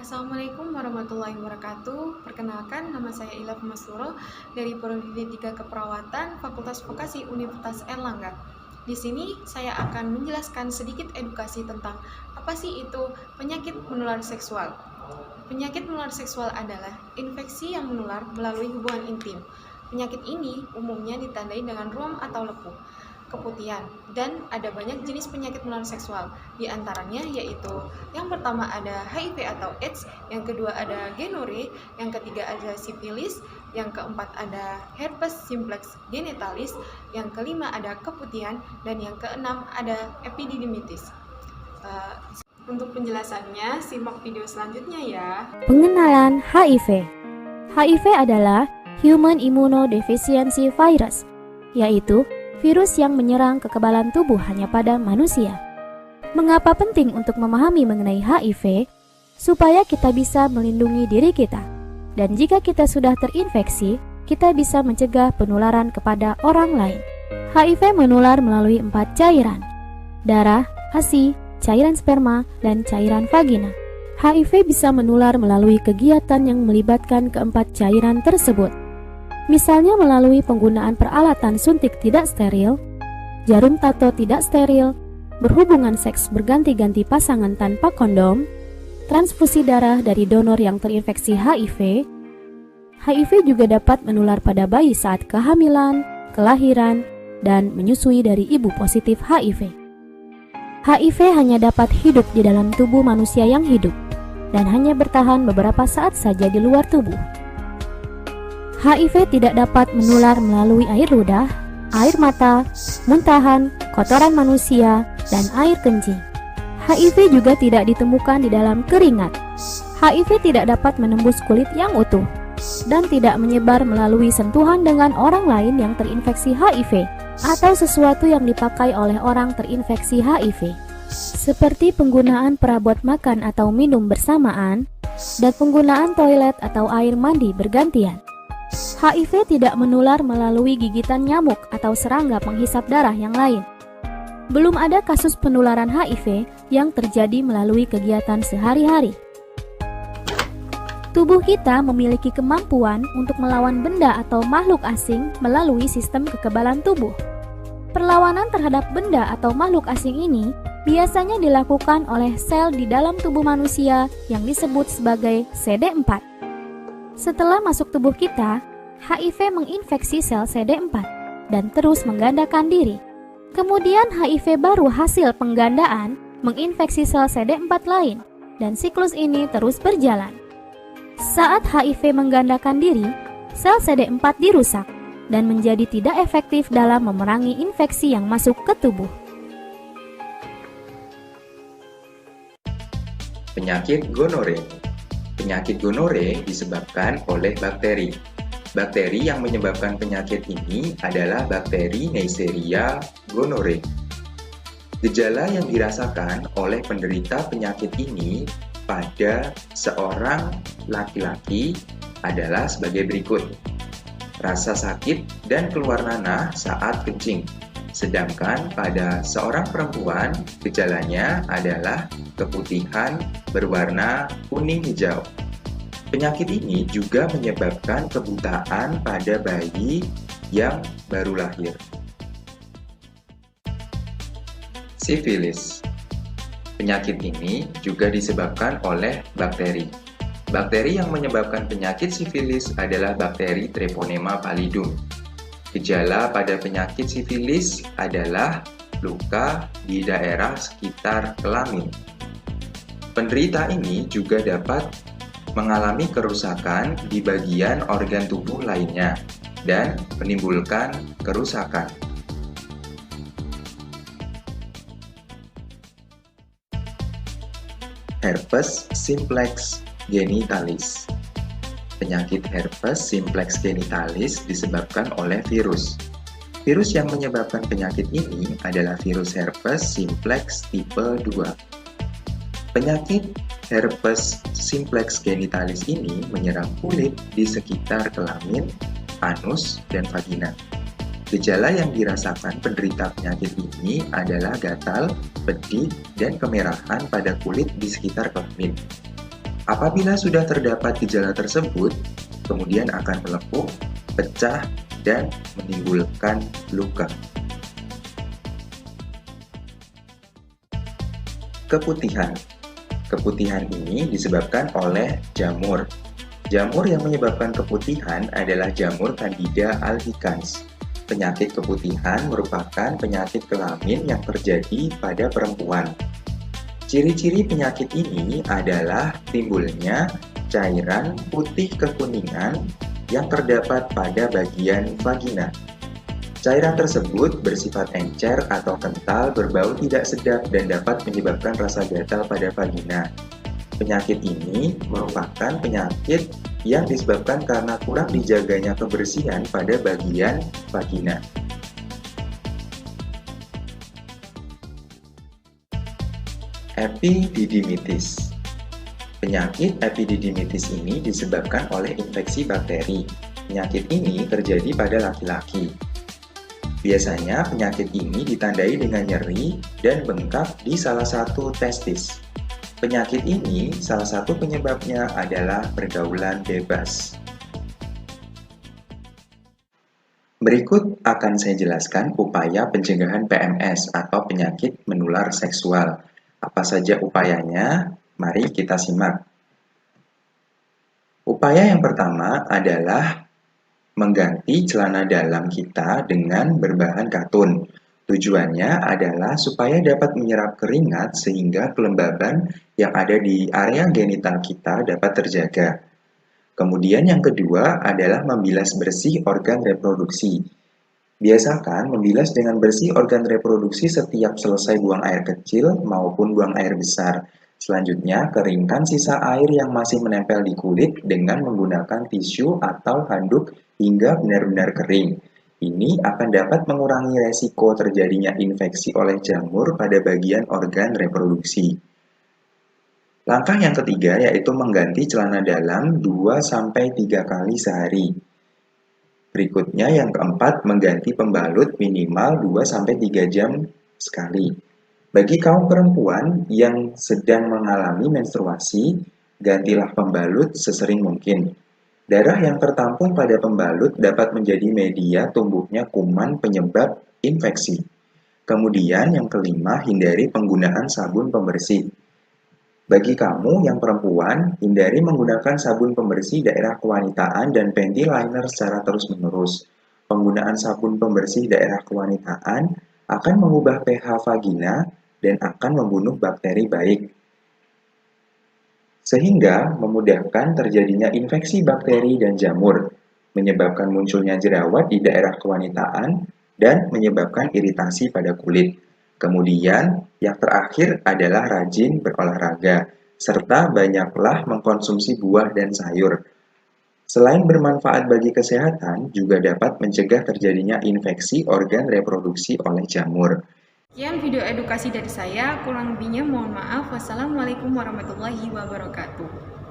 Assalamualaikum warahmatullahi wabarakatuh. Perkenalkan, nama saya Ilham Masuro dari Prodi 3 Keperawatan Fakultas Vokasi Universitas Erlangga. Di sini saya akan menjelaskan sedikit edukasi tentang apa sih itu penyakit menular seksual. Penyakit menular seksual adalah infeksi yang menular melalui hubungan intim. Penyakit ini umumnya ditandai dengan ruam atau lepuh, keputihan, dan ada banyak jenis penyakit menular seksual. Di antaranya yaitu yang pertama ada HIV atau AIDS, yang kedua ada gonorrhea, yang ketiga ada sifilis, yang keempat ada herpes simplex genitalis, yang kelima ada keputihan, dan yang keenam ada epididymitis. Untuk penjelasannya, simak video selanjutnya ya. Pengenalan HIV. HIV adalah Human Immunodeficiency Virus, yaitu virus yang menyerang kekebalan tubuh hanya pada manusia. Mengapa penting untuk memahami mengenai HIV? Supaya kita bisa melindungi diri kita. Dan jika kita sudah terinfeksi, kita bisa mencegah penularan kepada orang lain. HIV menular melalui 4 cairan: darah, ASI, cairan sperma, dan cairan vagina. HIV bisa menular melalui kegiatan yang melibatkan keempat cairan tersebut. Misalnya melalui penggunaan peralatan suntik tidak steril, jarum tato tidak steril, berhubungan seks berganti-ganti pasangan tanpa kondom, transfusi darah dari donor yang terinfeksi HIV. HIV juga dapat menular pada bayi saat kehamilan, kelahiran, dan menyusui dari ibu positif HIV. HIV hanya dapat hidup di dalam tubuh manusia yang hidup dan hanya bertahan beberapa saat saja di luar tubuh. HIV tidak dapat menular melalui air ludah, air mata, muntahan, kotoran manusia, dan air kencing. HIV juga tidak ditemukan di dalam keringat. HIV tidak dapat menembus kulit yang utuh dan tidak menyebar melalui sentuhan dengan orang lain yang terinfeksi HIV atau sesuatu yang dipakai oleh orang terinfeksi HIV, seperti penggunaan perabot makan atau minum bersamaan dan penggunaan toilet atau air mandi bergantian. HIV tidak menular melalui gigitan nyamuk atau serangga penghisap darah yang lain. Belum ada kasus penularan HIV yang terjadi melalui kegiatan sehari-hari. Tubuh kita memiliki kemampuan untuk melawan benda atau makhluk asing melalui sistem kekebalan tubuh. Perlawanan terhadap benda atau makhluk asing ini biasanya dilakukan oleh sel di dalam tubuh manusia yang disebut sebagai CD4. Setelah masuk tubuh kita, HIV menginfeksi sel CD4 dan terus menggandakan diri. Kemudian HIV baru hasil penggandaan menginfeksi sel CD4 lain dan siklus ini terus berjalan. Saat HIV menggandakan diri, sel CD4 dirusak dan menjadi tidak efektif dalam memerangi infeksi yang masuk ke tubuh. Penyakit gonorrhea. Penyakit gonorrhea disebabkan oleh bakteri. Bakteri yang menyebabkan penyakit ini adalah bakteri Neisseria gonorrhoeae. Gejala yang dirasakan oleh penderita penyakit ini pada seorang laki-laki adalah sebagai berikut: rasa sakit dan keluar nanah saat kencing. Sedangkan pada seorang perempuan, gejalanya adalah keputihan berwarna kuning hijau. Penyakit ini juga menyebabkan kebutaan pada bayi yang baru lahir. Sifilis. Penyakit ini juga disebabkan oleh bakteri. Bakteri yang menyebabkan penyakit sifilis adalah bakteri Treponema pallidum. Gejala pada penyakit sifilis adalah luka di daerah sekitar kelamin. Penderita ini juga dapat mengalami kerusakan di bagian organ tubuh lainnya dan menimbulkan kerusakan. Herpes simplex genitalis. Penyakit herpes simplex genitalis disebabkan oleh virus. Virus yang menyebabkan penyakit ini adalah virus herpes simplex tipe 2. Penyakit herpes simplex genitalis ini menyerang kulit di sekitar kelamin, anus, dan vagina. Gejala yang dirasakan penderita penyakit ini adalah gatal, pedih, dan kemerahan pada kulit di sekitar kelamin. Apabila sudah terdapat gejala tersebut, kemudian akan melepuh, pecah, dan menimbulkan luka. Keputihan. Keputihan ini disebabkan oleh jamur. Jamur yang menyebabkan keputihan adalah jamur Candida albicans. Penyakit keputihan merupakan penyakit kelamin yang terjadi pada perempuan. Ciri-ciri penyakit ini adalah timbulnya cairan putih kekuningan yang terdapat pada bagian vagina. Cairan tersebut bersifat encer atau kental, berbau tidak sedap, dan dapat menyebabkan rasa gatal pada vagina. Penyakit ini merupakan penyakit yang disebabkan karena kurang dijaganya kebersihan pada bagian vagina. Epididymitis. Penyakit epididymitis ini disebabkan oleh infeksi bakteri. Penyakit ini terjadi pada laki-laki. Biasanya penyakit ini ditandai dengan nyeri dan bengkak di salah satu testis. Penyakit ini salah satu penyebabnya adalah pergaulan bebas. Berikut akan saya jelaskan upaya pencegahan PMS atau penyakit menular seksual. Apa saja upayanya? Mari kita simak. Upaya yang pertama adalah mengganti celana dalam kita dengan berbahan katun. Tujuannya adalah supaya dapat menyerap keringat sehingga kelembaban yang ada di area genital kita dapat terjaga. Kemudian yang kedua adalah membilas bersih organ reproduksi. Biasakan membilas dengan bersih organ reproduksi setiap selesai buang air kecil maupun buang air besar. Selanjutnya, keringkan sisa air yang masih menempel di kulit dengan menggunakan tisu atau handuk hingga benar-benar kering. Ini akan dapat mengurangi resiko terjadinya infeksi oleh jamur pada bagian organ reproduksi. Langkah yang ketiga yaitu mengganti celana dalam 2-3 kali sehari. Berikutnya yang keempat, mengganti pembalut minimal 2-3 jam sekali. Bagi kaum perempuan yang sedang mengalami menstruasi, gantilah pembalut sesering mungkin. Darah yang tertampung pada pembalut dapat menjadi media tumbuhnya kuman penyebab infeksi. Kemudian yang kelima, hindari penggunaan sabun pembersih. Bagi kamu yang perempuan, hindari menggunakan sabun pembersih daerah kewanitaan dan panty liner secara terus-menerus. Penggunaan sabun pembersih daerah kewanitaan akan mengubah pH vagina dan akan membunuh bakteri baik, sehingga memudahkan terjadinya infeksi bakteri dan jamur, menyebabkan munculnya jerawat di daerah kewanitaan, dan menyebabkan iritasi pada kulit. Kemudian, yang terakhir adalah rajin berolahraga, serta banyaklah mengkonsumsi buah dan sayur. Selain bermanfaat bagi kesehatan, juga dapat mencegah terjadinya infeksi organ reproduksi oleh jamur. Sekian video edukasi dari saya, kurang lebihnya mohon maaf. Wassalamualaikum warahmatullahi wabarakatuh.